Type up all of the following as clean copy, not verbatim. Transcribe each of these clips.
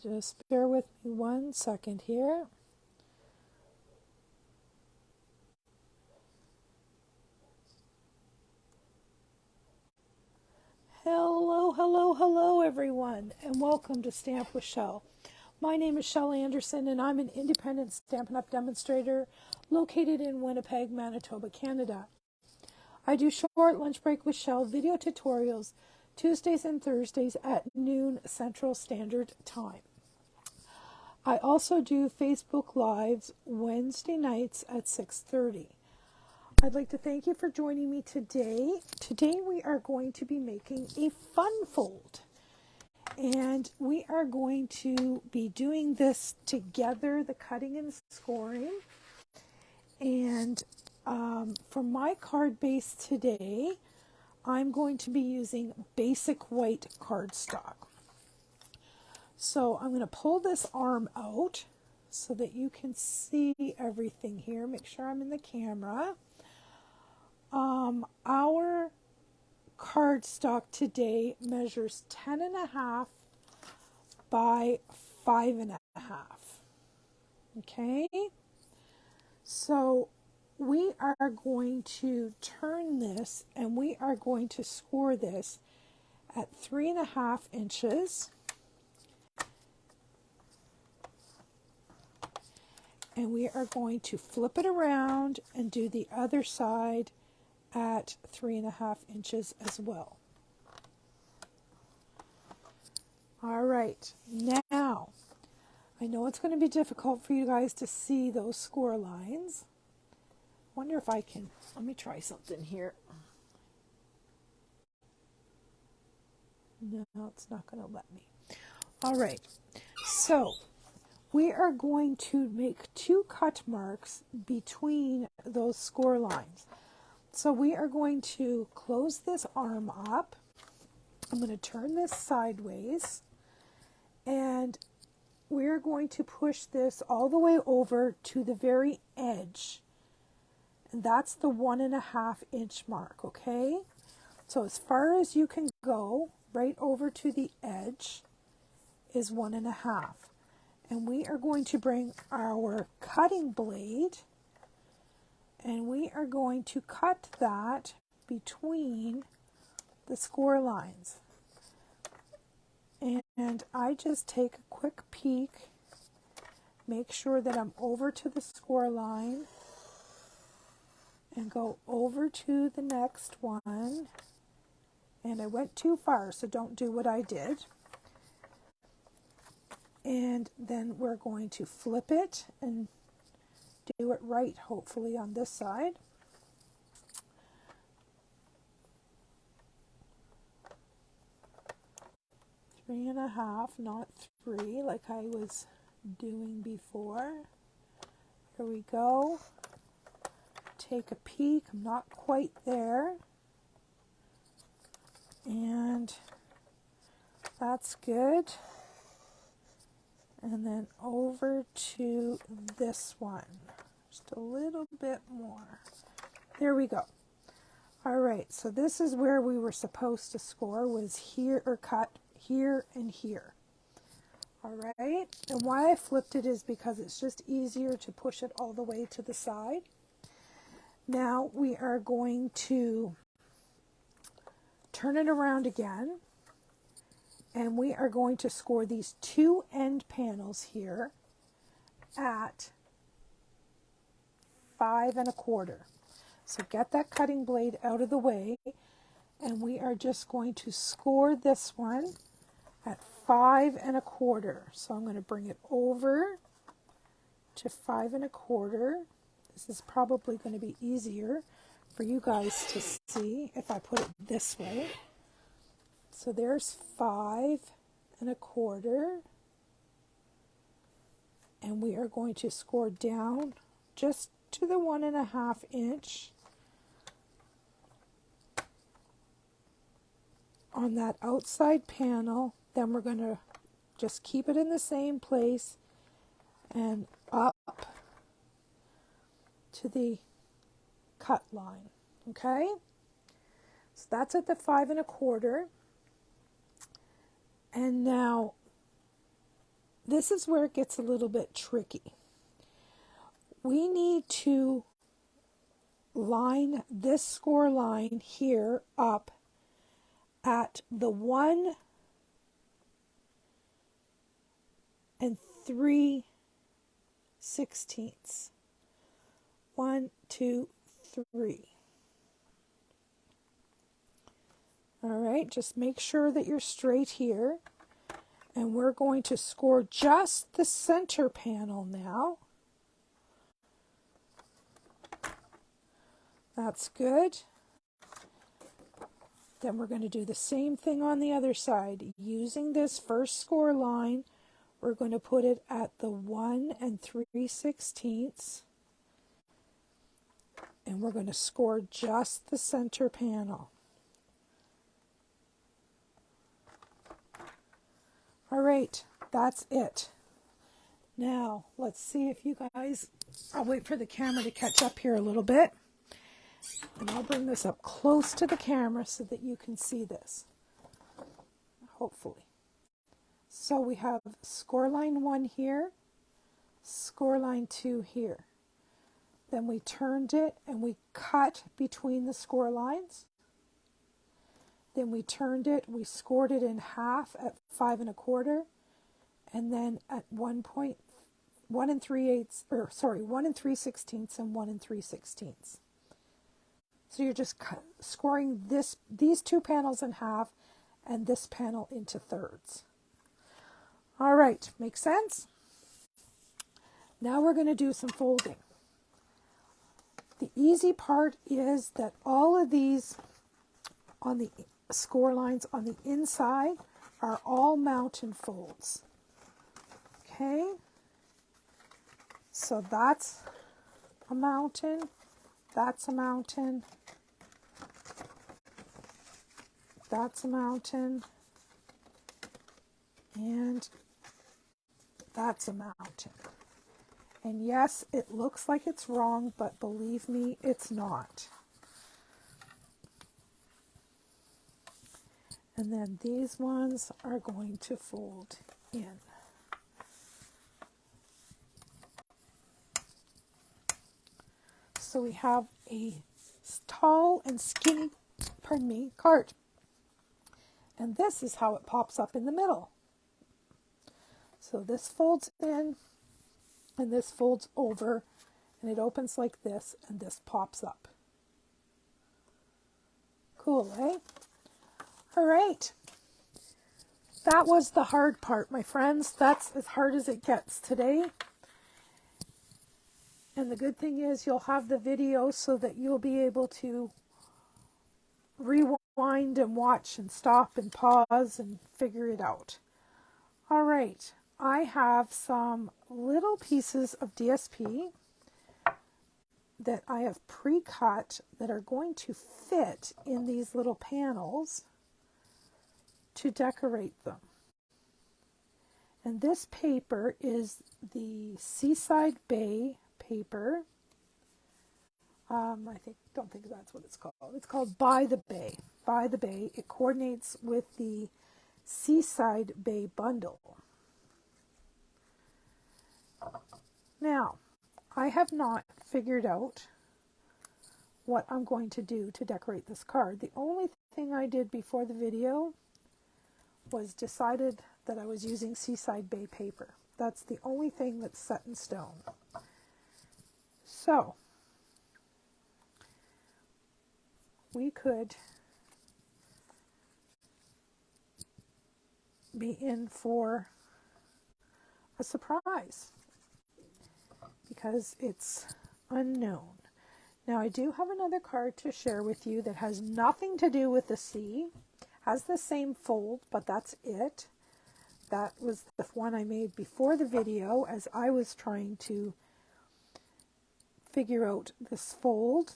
Just bear with me 1 second here. Hello, hello, hello everyone, and welcome to Stamp with Shel. My name is Shel Anderson, and I'm an independent Stampin' Up! Demonstrator located in Winnipeg, Manitoba, Canada. I do short lunch break with Shel video tutorials Tuesdays and Thursdays at noon Central Standard Time. I also do Facebook Lives Wednesday nights at 6:30. I'd like to thank you for joining me today. Today we are going to be making a fun fold. And we are going to be doing this together, the cutting and scoring. And for my card base today, I'm going to be using basic white cardstock. So I'm going to pull this arm out so that you can see everything here. Make sure I'm in the camera. Our cardstock today measures 10.5 by 5.5. Okay, so we are going to turn this and we are going to score this at 3.5 inches. And we are going to flip it around and do the other side at 3.5 inches as well. All right, now I know it's going to be difficult for you guys to see those score lines. Wonder if I can, let me try something here. No, it's not going to let me. All right, so we are going to make 2 cut marks between those score lines. So we are going to close this arm up. I'm going to turn this sideways, and we're going to push this all the way over to the very edge. And that's the 1.5 inch mark, okay? So as far as you can go, right over to the edge is 1.5. And we are going to bring our cutting blade and we are going to cut that between the score lines. And I just take a quick peek, make sure that I'm over to the score line and go over to the next one. And I went too far, so don't do what I did. And then we're going to flip it and do it right, hopefully, on this side. Three and a half, not 3, like I was doing before. Here we go. Take a peek. I'm not quite there. And that's good. And then over to this one. Just a little bit more. There we go. All right, so this is where we were supposed to score, was here, or cut here and here. All right, and why I flipped it is because it's just easier to push it all the way to the side. Now we are going to turn it around again, and we are going to score these 2 end panels here at 5.25. So get that cutting blade out of the way, and we are just going to score this one at 5.25. So I'm going to bring it over to 5.25. This is probably going to be easier for you guys to see if I put it this way. So there's 5.25, and we are going to score down just to the 1.5 inch on that outside panel. Then we're going to just keep it in the same place and up to the cut line. Okay, so that's at the 5.25. And now this is where it gets a little bit tricky. We need to line this score line here up at the 1 3/16. 1, 2, 3. All right, just make sure that you're straight here. And we're going to score just the center panel now. That's good. Then we're going to do the same thing on the other side. Using this first score line, we're going to put it at the 1 3/16. And we're going to score just the center panel. All right, that's it. Now, let's see if you guys, I'll wait for the camera to catch up here a little bit. And I'll bring this up close to the camera so that you can see this, hopefully. So we have score line 1 here, score line 2 here. Then we turned it and we cut between the score lines. Then we turned it, we scored it in half at 5 1/4, and then at 1 3/16 and 1 3/16. So you're just scoring these two panels in half and this panel into thirds. All right, makes sense? Now we're going to do some folding. The easy part is that all of these on the score lines on the inside are all mountain folds. Okay, so that's a mountain, that's a mountain, that's a mountain, and that's a mountain. And yes, it looks like it's wrong, but believe me, it's not. And then these ones are going to fold in. So we have a tall and skinny, card. And this is how it pops up in the middle. So this folds in, and this folds over, and it opens like this, and this pops up. Cool, eh? All right. That was the hard part, my friends. That's as hard as it gets today. And the good thing is you'll have the video so that you'll be able to rewind and watch and stop and pause and figure it out. All right. I have some little pieces of DSP that I have pre-cut that are going to fit in these little panels to decorate them. And this paper is the Seaside Bay paper. Don't think that's what it's called. It's called By the Bay. By the Bay. It coordinates with the Seaside Bay bundle. Now, I have not figured out what I'm going to do to decorate this card. The only thing I did before the video was decided that I was using Seaside Bay paper. That's the only thing that's set in stone. So, we could be in for a surprise because it's unknown. Now, I do have another card to share with you that has nothing to do with the sea. Has the same fold, but that's it. That was the one I made before the video as I was trying to figure out this fold.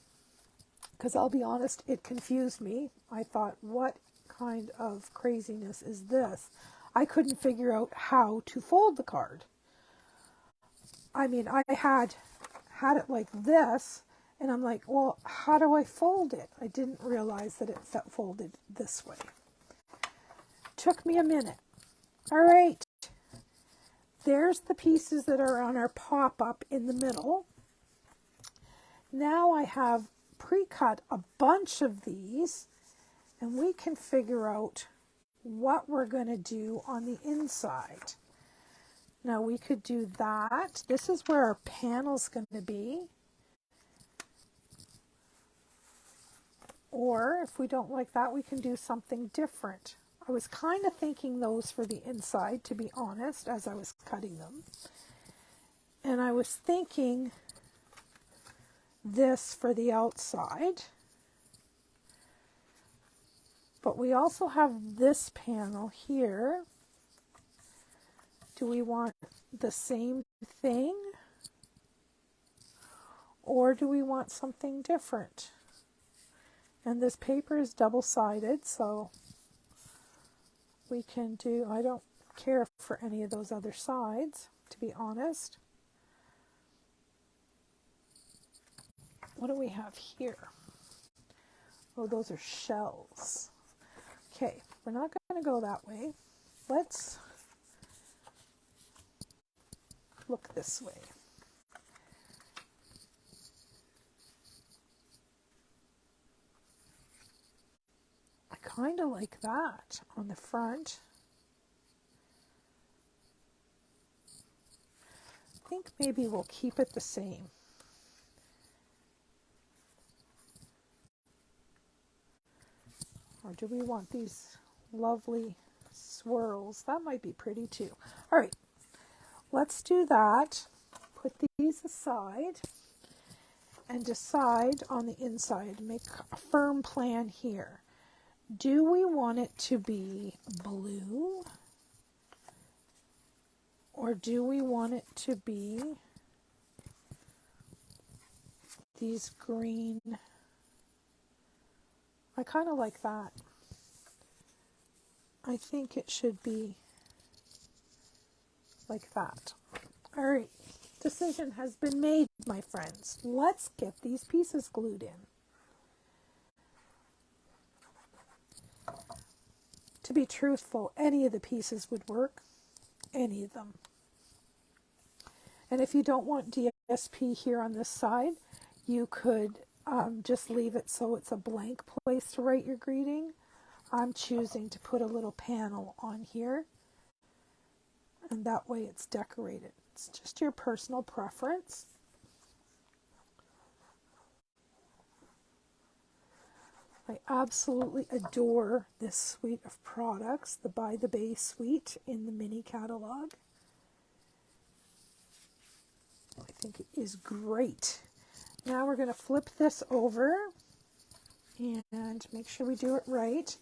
Because I'll be honest, it confused me. I thought, what kind of craziness is this? I couldn't figure out how to fold the card. I mean, I had it like this, and I'm like, well, how do I fold it? I didn't realize that it folded this way. Took me a minute. All right. there's the pieces that are on our pop-up in the middle. Now I have pre-cut a bunch of these, and we can figure out what we're going to do on the inside. Now we could do that. This is where our panel's going to be. Or if we don't like that, we can do something different. I was kind of thinking those for the inside, to be honest, as I was cutting them. And I was thinking this for the outside. But we also have this panel here. Do we want the same thing? Or do we want something different? And this paper is double-sided, so we can do, I don't care for any of those other sides, to be honest. What do we have here? Oh, those are shells. Okay, we're not going to go that way. Let's look this way. I kind of like that on the front. I think maybe we'll keep it the same. Or do we want these lovely swirls? That might be pretty too. All right, let's do that. Put these aside and decide on the inside. Make a firm plan here. Do we want it to be blue? Or do we want it to be these green? I kind of like that. I think it should be like that. All right, decision has been made, my friends. Let's get these pieces glued in. To be truthful, any of the pieces would work. Any of them. And if you don't want DSP here on this side, you could just leave it so it's a blank place to write your greeting. I'm choosing to put a little panel on here, and that way it's decorated. It's just your personal preference. I absolutely adore this suite of products, the By the Bay suite in the mini catalog. I think it is great. Now we're going to flip this over and make sure we do it right.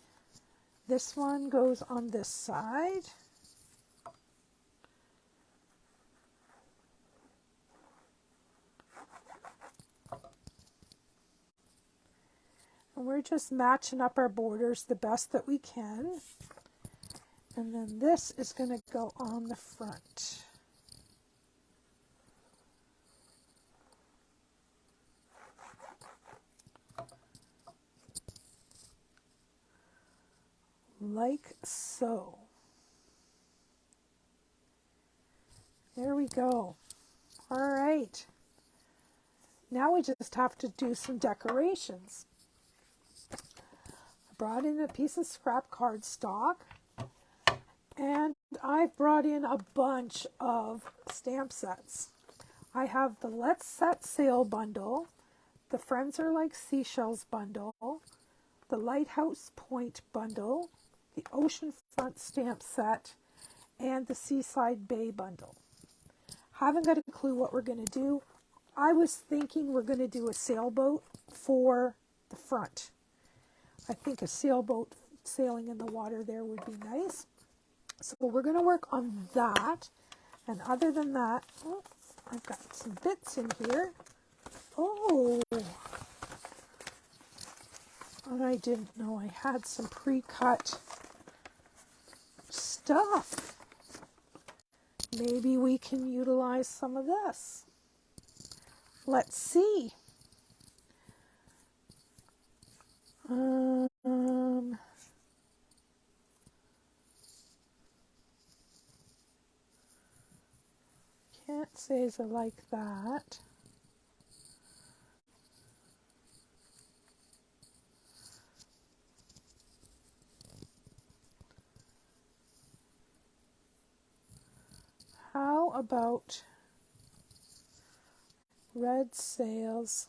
This one goes on this side. And we're just matching up our borders the best that we can. And then this is going to go on the front. Like so. There we go. All right. Now we just have to do some decorations. I brought in a piece of scrap cardstock, and I've brought in a bunch of stamp sets. I have the Let's Set Sail bundle, the Friends Are Like Seashells bundle, the Lighthouse Point bundle, the Oceanfront stamp set, and the Seaside Bay bundle. Haven't got a clue what we're going to do. I was thinking we're going to do a sailboat for the front. I think a sailboat sailing in the water there would be nice. So we're going to work on that. And other than that, oh, I've got some bits in here. Oh, and I didn't know I had some pre-cut stuff. Maybe we can utilize some of this. Let's see. says I like that. How about red sails?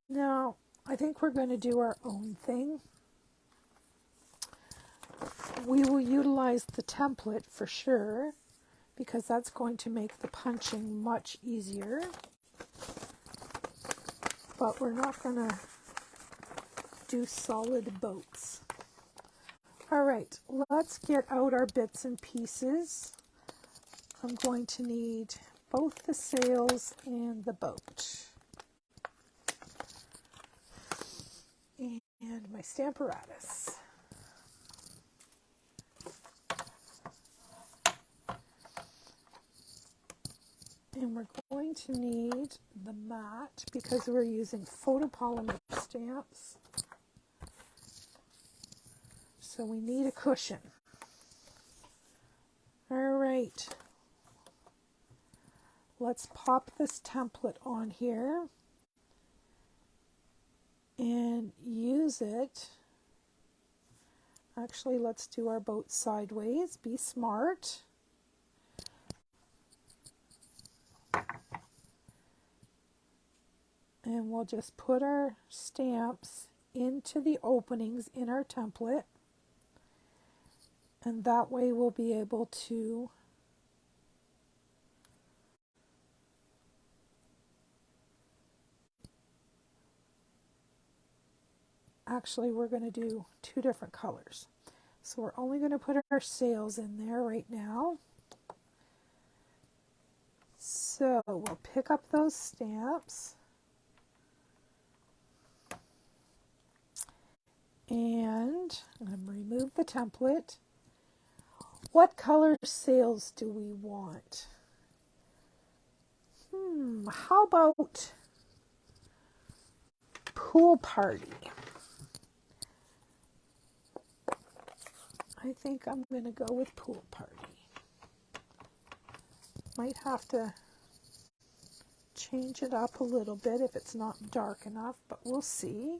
Now, I think we're going to do our own thing. We will utilize the template for sure, because that's going to make the punching much easier. But we're not going to do solid boats. All right, let's get out our bits and pieces. I'm going to need both the sails and the boat. And my Stamparatus. And we're going to need the mat because we're using photopolymer stamps. So we need a cushion. All right. Let's pop this template on here and use it. Actually, let's do our boat sideways. Be smart. And we'll just put our stamps into the openings in our template. And that way we'll be able to actually, we're going to do two different colors. So we're only going to put our sails in there right now. So we'll pick up those stamps. And I'm going to remove the template. What color sails do we want? How about pool party? I think I'm going to go with pool party. Might have to change it up a little bit if it's not dark enough, but we'll see.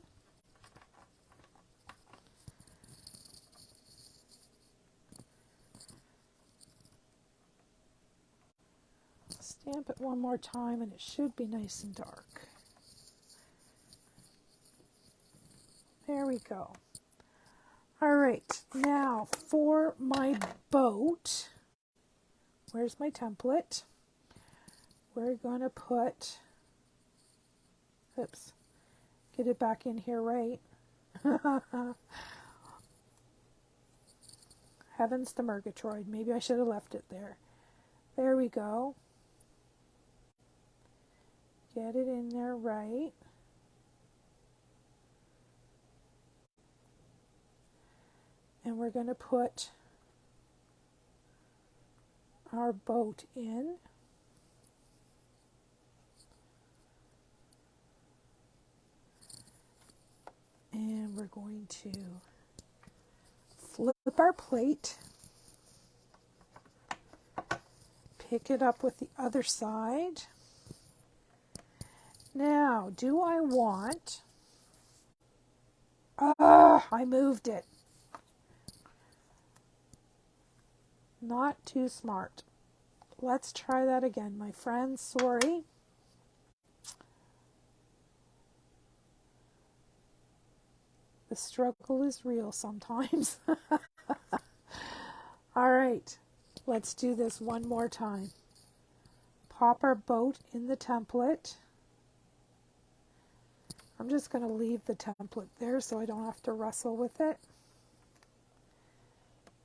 Stamp it one more time and it should be nice and dark. There we go. All right, now for my boat, where's my template? We're going to put, oops, get it back in here right. Heavens to Murgatroyd, maybe I should have left it there. There we go. Get it in there right. And we're going to put our boat in. And we're going to flip our plate. Pick it up with the other side. Now, do I want... I moved it. Not too smart. Let's try that again, my friends. Sorry. The struggle is real sometimes. All right, let's do this one more time. Pop our boat in the template. I'm just going to leave the template there so I don't have to wrestle with it.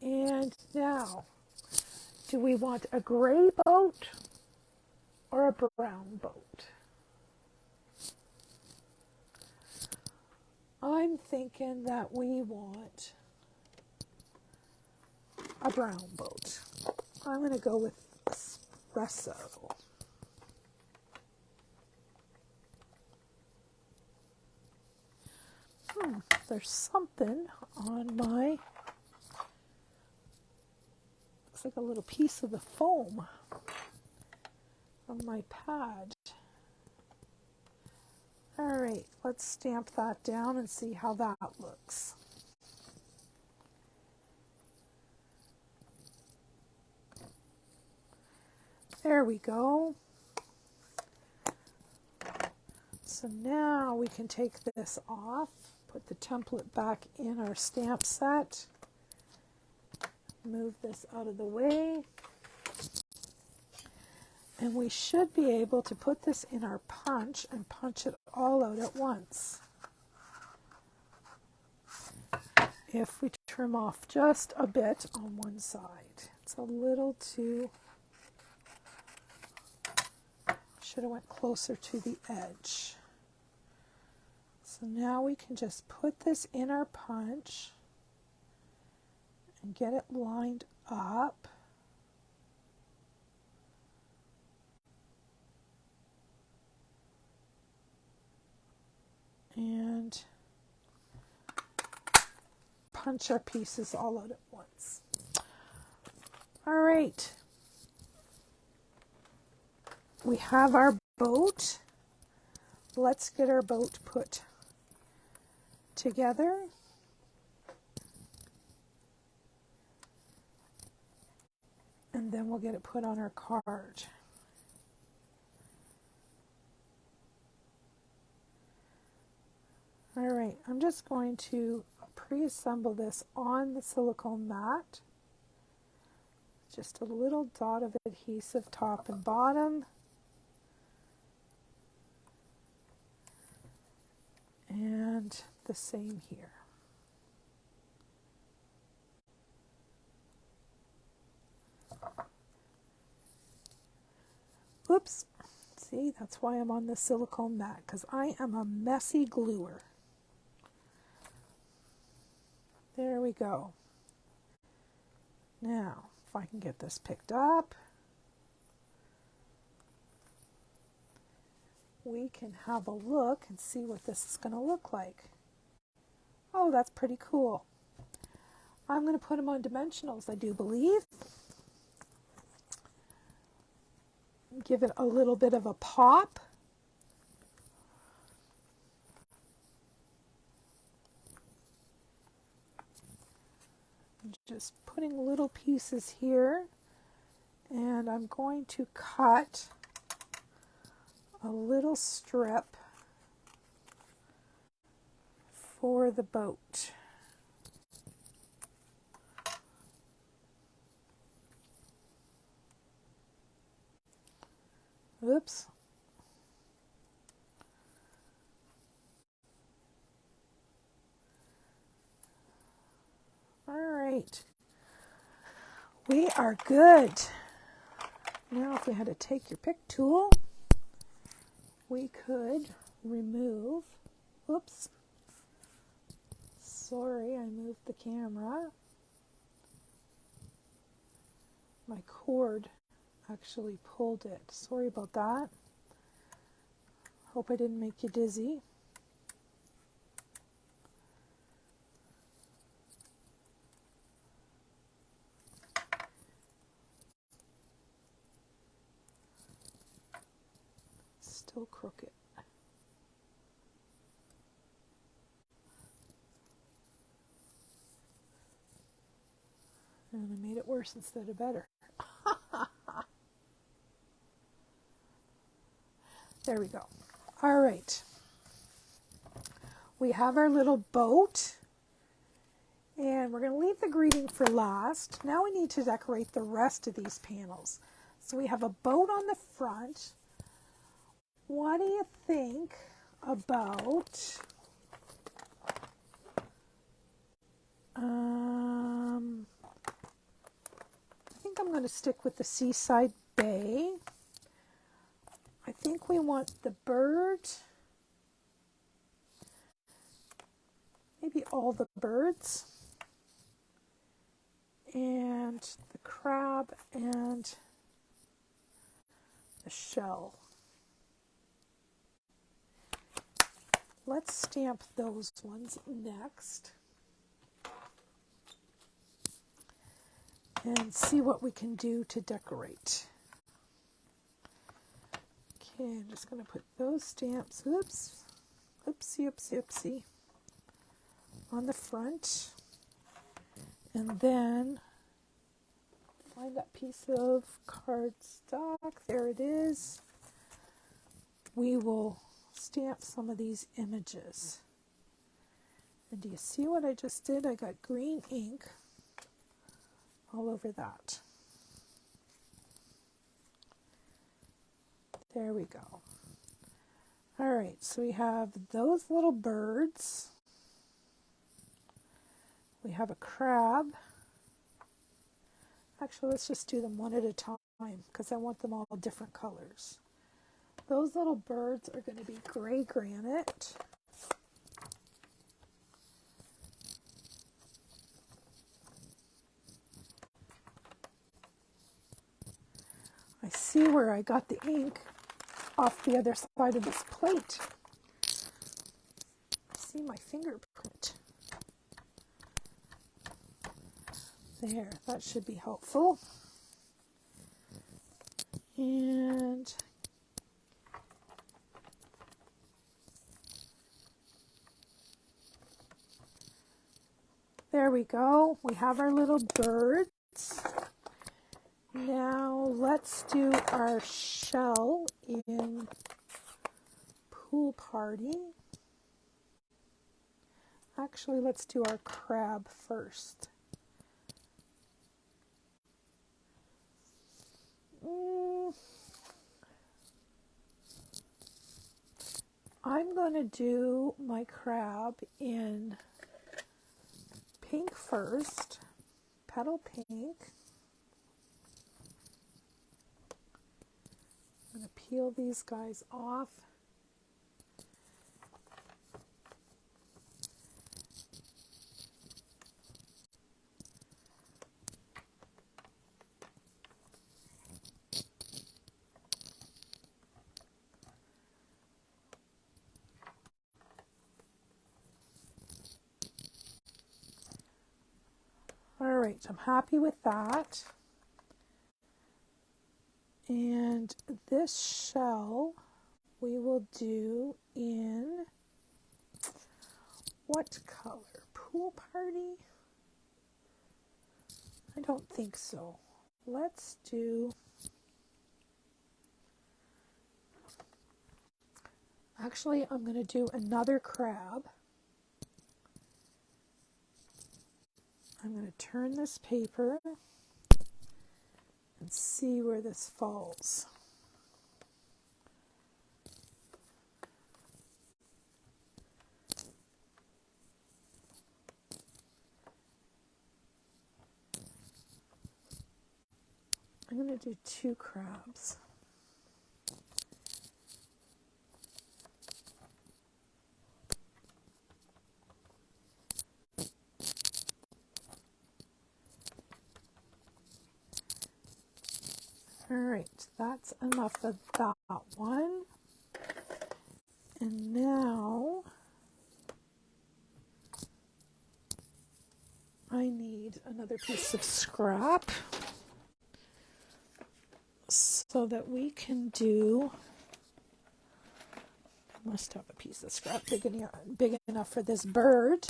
And now, do we want a gray boat or a brown boat? I'm thinking that we want a brown boat. I'm going to go with espresso. There's something on my, looks like a little piece of the foam. from my pad. All right, let's stamp that down and see how that looks. There we go. So now we can take this off, put the template back in our stamp set, move this out of the way, and we should be able to put this in our punch and punch it all out at once. If we trim off just a bit on one side, it's a little too, should have went closer to the edge. So now we can just put this in our punch and get it lined up. And punch our pieces all out at once. All right. We have our boat. Let's get our boat put together. And then we'll get it put on our card. All right, I'm just going to pre-assemble this on the silicone mat. Just a little dot of adhesive top and bottom. And the same here. Oops, see, that's why I'm on the silicone mat, because I am a messy gluer. There we go. Now, if I can get this picked up, we can have a look and see what this is going to look like. Oh, that's pretty cool. I'm going to put them on dimensionals, I do believe. Give it a little bit of a pop. Just putting little pieces here, and I'm going to cut a little strip for the boat. Oops. All right. We are good. Now if we had to take your pick tool, we could remove, oops, sorry, I moved the camera. My cord actually pulled it. Sorry about that. Hope I didn't make you dizzy. Still crooked. And I made it worse instead of better. There we go. All right. We have our little boat. And we're going to leave the greeting for last. Now we need to decorate the rest of these panels. So we have a boat on the front. What do you think about I think I'm going to stick with the Seaside Bay. I think we want the bird, maybe all the birds, and the crab and the shell. Let's stamp those ones next and see what we can do to decorate. Okay, I'm just going to put those stamps, oops, oopsie, oopsie, oopsie, on the front. And then find that piece of cardstock. There it is. We will stamp some of these images. And do you see what I just did? I got green ink all over that. There we go. All right, so we have those little birds. We have a crab. Actually, let's just do them one at a time because I want them all different colors. Those little birds are going to be gray granite. I see where I got the ink off the other side of this plate. I see my fingerprint. There, that should be helpful. And there we go. We have our little birds. Now let's do our shell in Pool Party. Actually, let's do our crab first. I'm going to do my crab in pink first, petal pink. I'm going to peel these guys off. All right, I'm happy with that. And this shell we will do in what color? Pool Party? I don't think so. Let's do, actually I'm going to do another crab. I'm going to turn this paper and see where this falls. I'm going to do two crabs. All right, that's enough of that one. And now I need another piece of scrap so that we can do, I must have a piece of scrap big enough for this bird.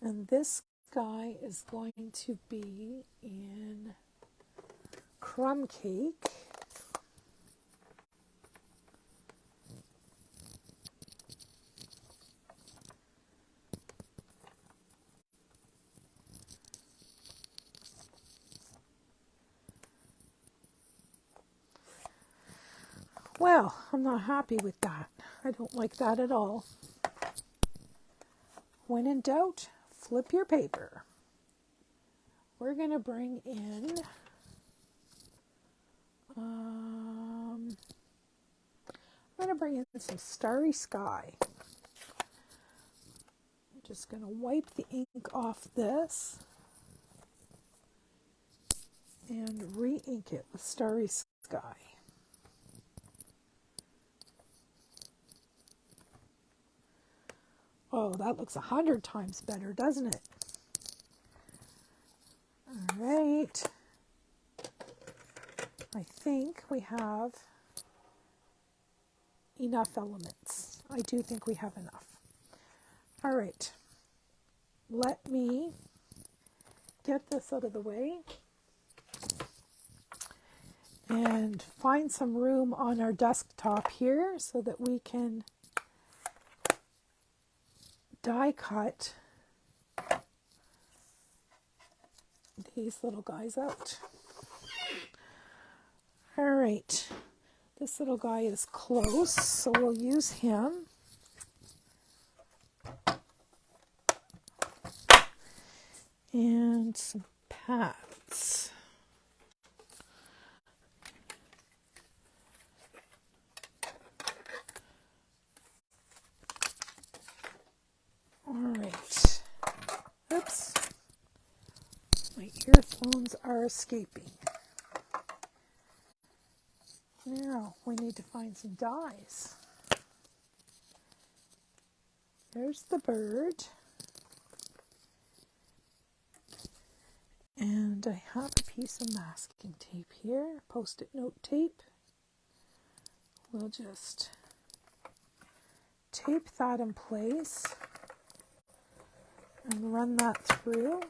And this guy is going to be in crumb cake. Well, I'm not happy with that. I don't like that at all. When in doubt, flip your paper. We're going to bring in, I'm going to bring in some Starry Sky. I'm just going to wipe the ink off this and re-ink it with Starry Sky. Oh, that looks 100 times better, doesn't it? All right. I think we have enough elements. I do think we have enough. All right. Let me get this out of the way and find some room on our desktop here so that we can die cut these little guys out. All right, this little guy is close, so we'll use him. And some pads. All right. Oops. My earphones are escaping. Now we need to find some dies. There's the bird. And I have a piece of masking tape here, post-it note tape. We'll just tape that in place and run that through.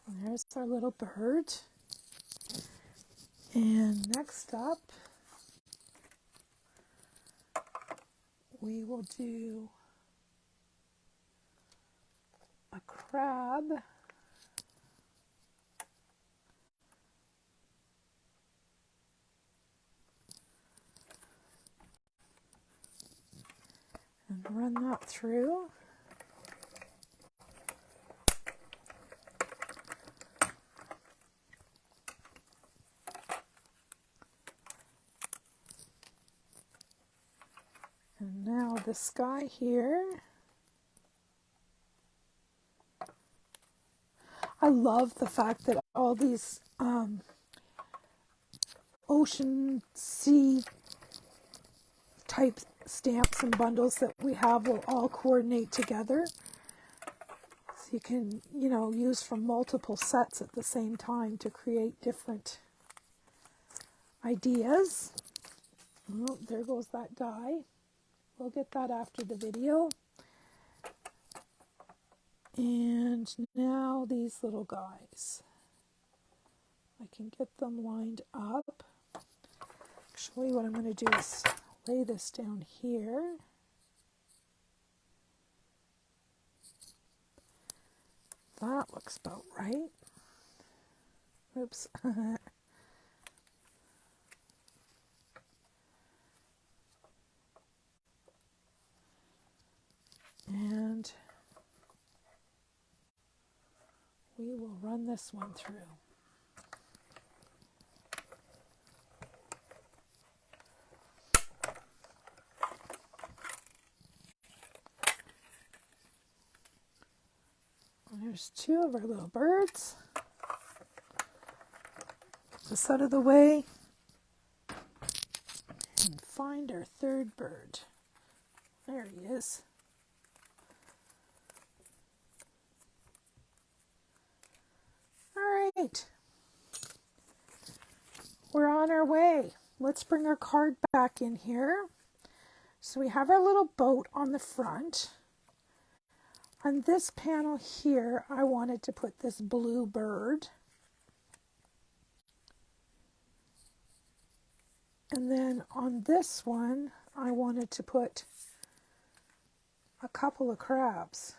And there's our little bird. And next up, we will do a crab. And run that through. And now this guy here. I love the fact that all these ocean, sea type stamps and bundles that we have will all coordinate together. So you can, use from multiple sets at the same time to create different ideas. Oh, there goes that die. We'll get that after the video. And now these little guys. I can get them lined up. Actually, what I'm going to do is lay this down here. That looks about right. Oops. And we will run this one through. There's two of our little birds. Get this out of the way and find our third bird. There he is. All right. We're on our way. Let's bring our card back in here. So we have our little boat on the front. On this panel here, I wanted to put this blue bird. And then on this one, I wanted to put a couple of crabs.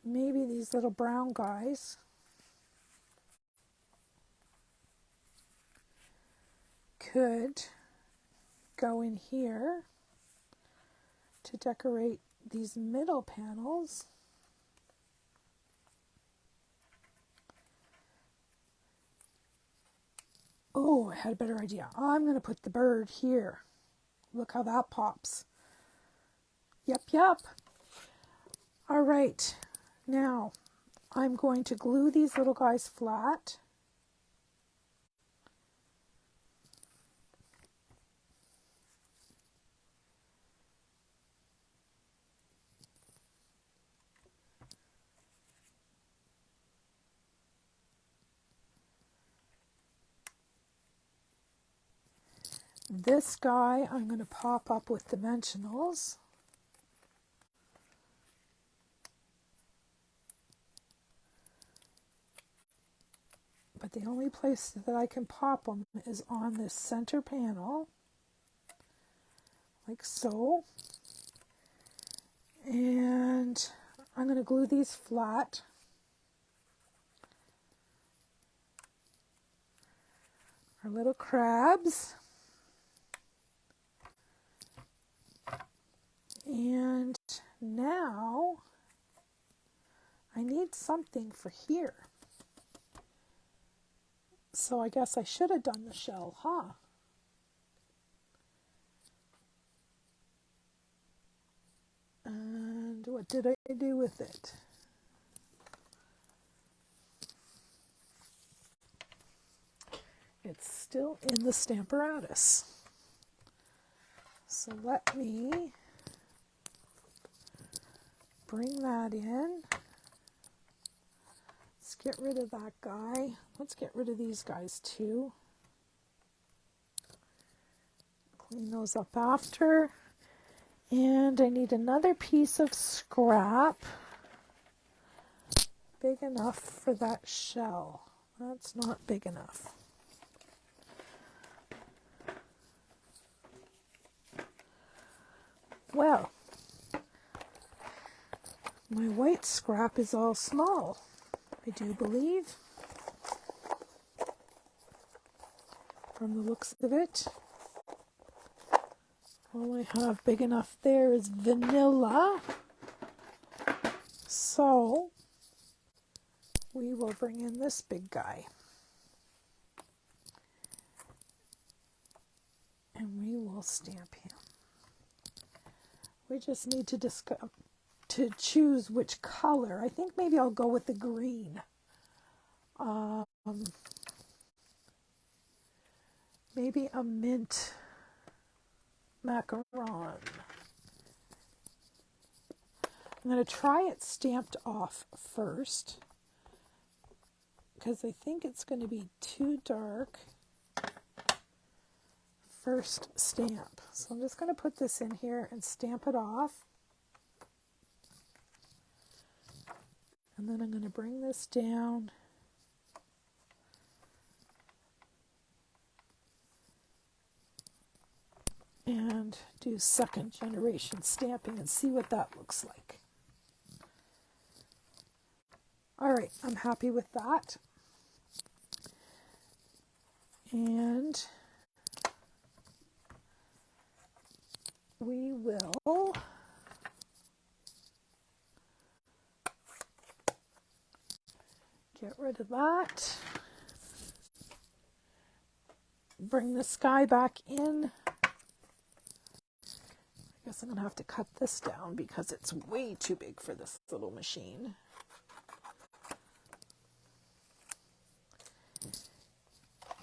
Maybe these little brown guys. Could go in here to decorate these middle panels. Oh, I had a better idea. I'm going to put the bird here. Look how that pops. Yep. All right. Now, I'm going to glue these little guys flat. This guy I'm going to pop up with dimensionals. But the only place that I can pop them is on this center panel, like so. And I'm going to glue these flat. Our little crabs. And now I need something for here. So I guess I should have done the shell, huh? And what did I do with it? It's still in the Stamparatus. So let me bring that in. Let's get rid of that guy. Let's get rid of these guys too. Clean those up after. And I need another piece of scrap big enough for that shell. That's not big enough. Well, my white scrap is all small, I do believe, from the looks of it. All I have big enough there is vanilla. So we will bring in this big guy. And we will stamp him. We just need to choose which color. I think maybe I'll go with the green. Maybe a mint macaron. I'm going to try it stamped off first because I think it's going to be too dark first stamp. So I'm just going to put this in here and stamp it off. And then I'm going to bring this down and do second generation stamping and see what that looks like. All right, I'm happy with that. And we will get rid of that. Bring this guy back in. I guess I'm going to have to cut this down because it's way too big for this little machine.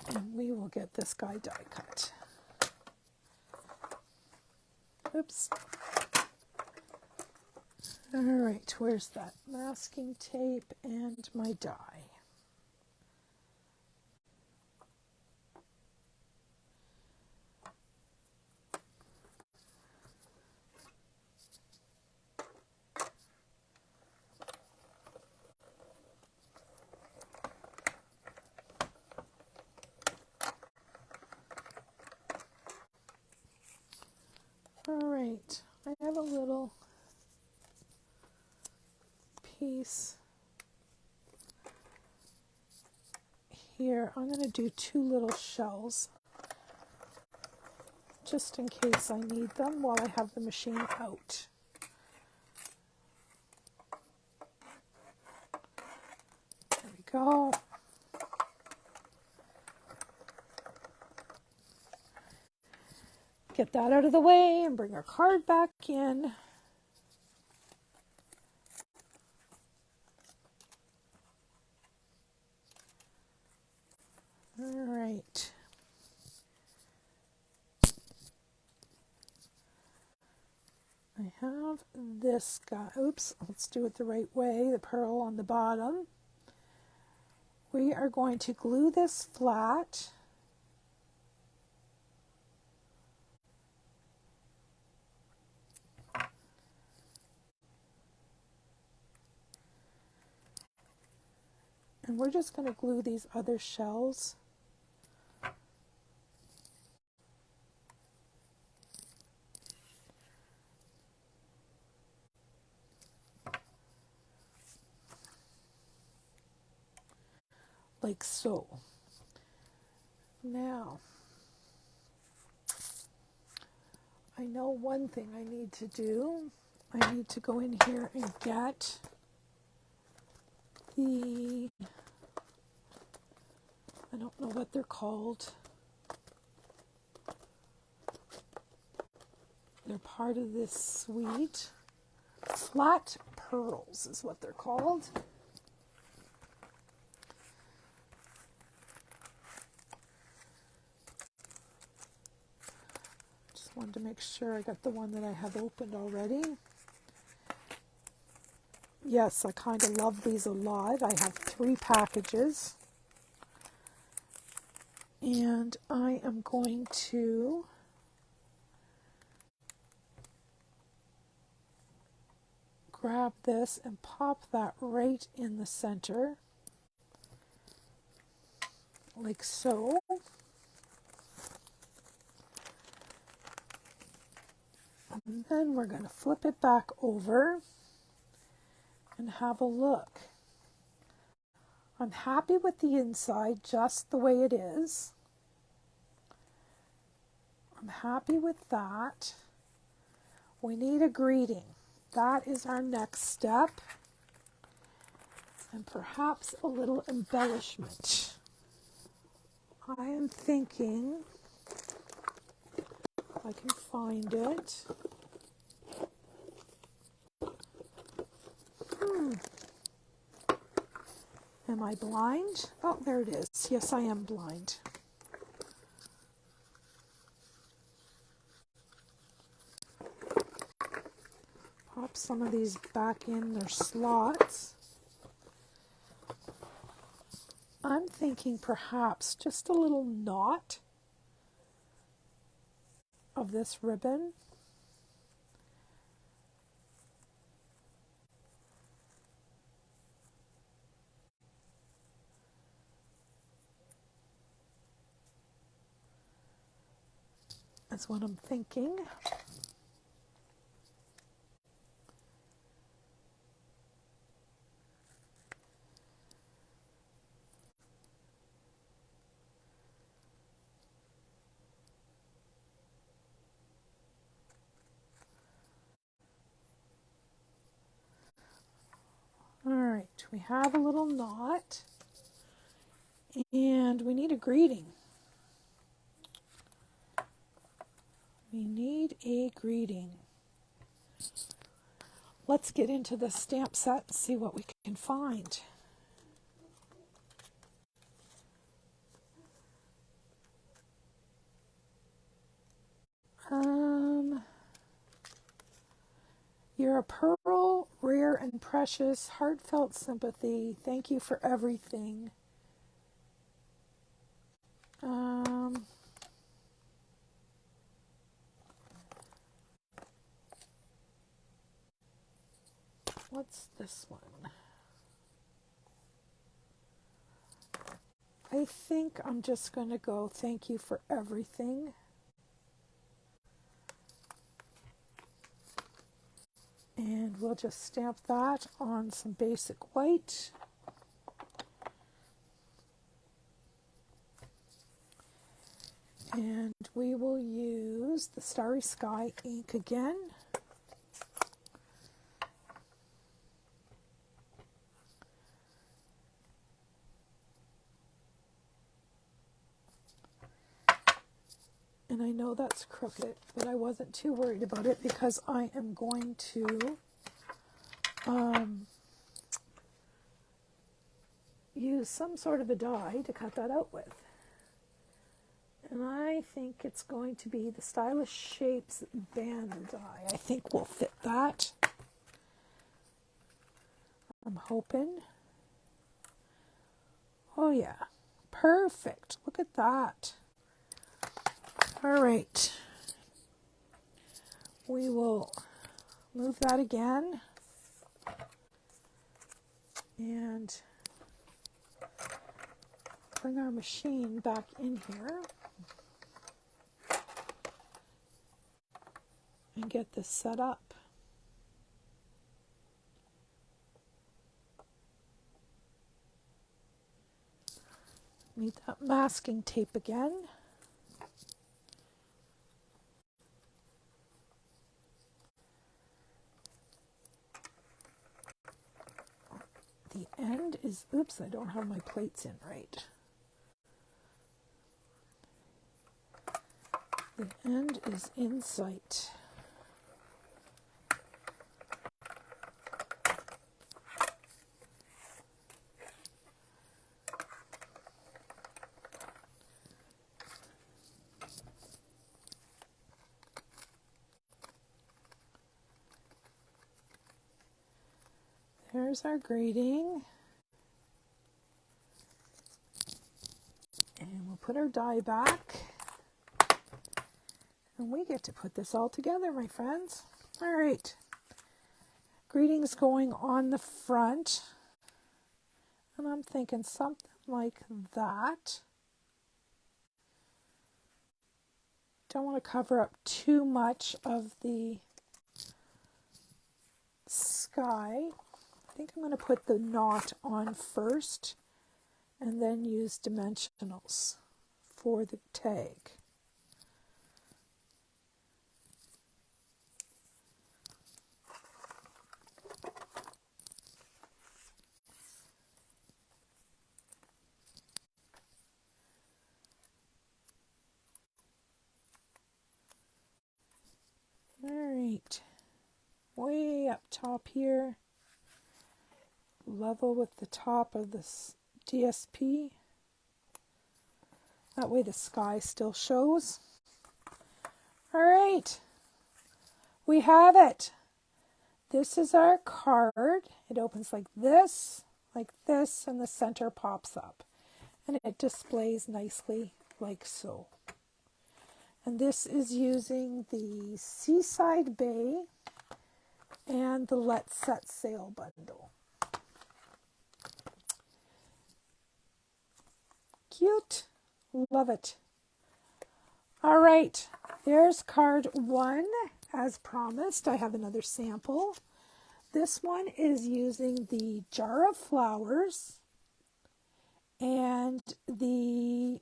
And we will get this guy die cut. Oops. All right, where's that masking tape and my die? All right, I have a little piece here. I'm going to do two little shells just in case I need them while I have the machine out. There we go. Get that out of the way and bring our card back in. All right. I have this guy. Oops, let's do it the right way. The pearl on the bottom. We are going to glue this flat. And we're just going to glue these other shells like so. Now, I know one thing I need to do. I need to go in here and get the, I don't know what they're called. They're part of this suite. Flat pearls is what they're called. Just wanted to make sure I got the one that I have opened already. Yes, I kind of love these a lot. I have 3 packages. And I am going to grab this and pop that right in the center, like so. And then we're going to flip it back over and have a look. I'm happy with the inside just the way it is. I'm happy with that. We need a greeting. That is our next step. And perhaps a little embellishment. I am thinking, if I can find it. Am I blind? Oh, there it is. Yes, I am blind. Pop some of these back in their slots. I'm thinking perhaps just a little knot of this ribbon. That's what I'm thinking. All right, we have a little knot and we need a greeting. We need a greeting. Let's get into the stamp set and see what we can find. You're a pearl, rare and precious, heartfelt sympathy. Thank you for everything. What's this one? I think I'm just going to go thank you for everything. And we'll just stamp that on some basic white. And we will use the Starry Sky ink again. And I know that's crooked, but I wasn't too worried about it because I am going to use some sort of a die to cut that out with. And I think it's going to be the Stylish Shapes band die. I think we'll fit that. I'm hoping. Oh yeah, perfect. Look at that. All right. We will move that again. And bring our machine back in here and get this set up. Need that masking tape again. The end is, oops, I don't have my plates in right. The end is in sight. There's our grading. And we'll put our die back. And we get to put this all together, my friends. All right. Greetings going on the front. And I'm thinking something like that. Don't want to cover up too much of the sky. I think I'm going to put the knot on first and then use dimensionals for the tag. All right, way up top here, level with the top of this DSP. That way the sky still shows. All right, we have it. This is our card. It opens like this, and the center pops up. And it displays nicely like so. And this is using the Seaside Bay and the Let's Set Sail bundle. Cute. Love it. All right. There's card 1. As promised, I have another sample. This one is using the Jar of Flowers and the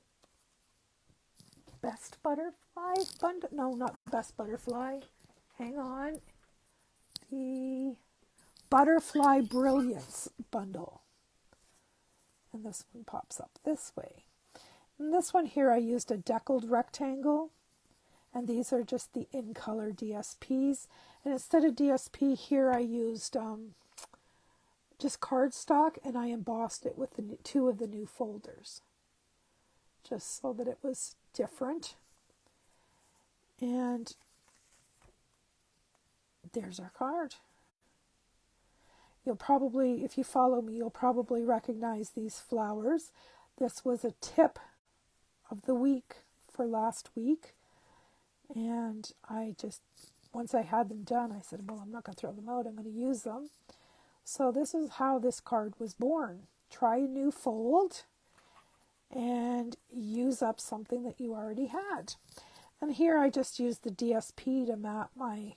Best Butterfly bundle. No, not Best Butterfly. Hang on. The Butterfly Brilliance bundle. And this one pops up this way. And this one here I used a deckled rectangle. And these are just the in color DSPs. And instead of DSP here I used just cardstock, and I embossed it with the 2 of the new folders. Just so that it was different. And there's our card. You'll probably, if you follow me, you'll probably recognize these flowers. This was a tip of the week for last week. And I just, once I had them done, I said, well, I'm not going to throw them out. I'm going to use them. So this is how this card was born. Try a new fold and use up something that you already had. And here I just used the DSP to map my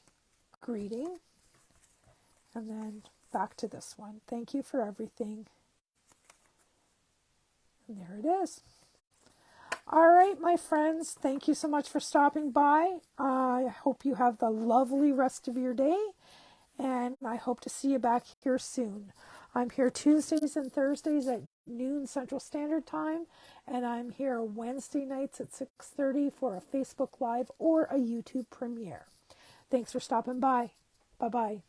greeting. And then back to this one. Thank you for everything. And there it is. All right, my friends, thank you so much for stopping by. I hope you have the lovely rest of your day, and I hope to see you back here soon. I'm here Tuesdays and Thursdays at noon Central Standard Time, and I'm here Wednesday nights at 6:30 for a Facebook Live or a YouTube premiere. Thanks for stopping by. Bye-bye.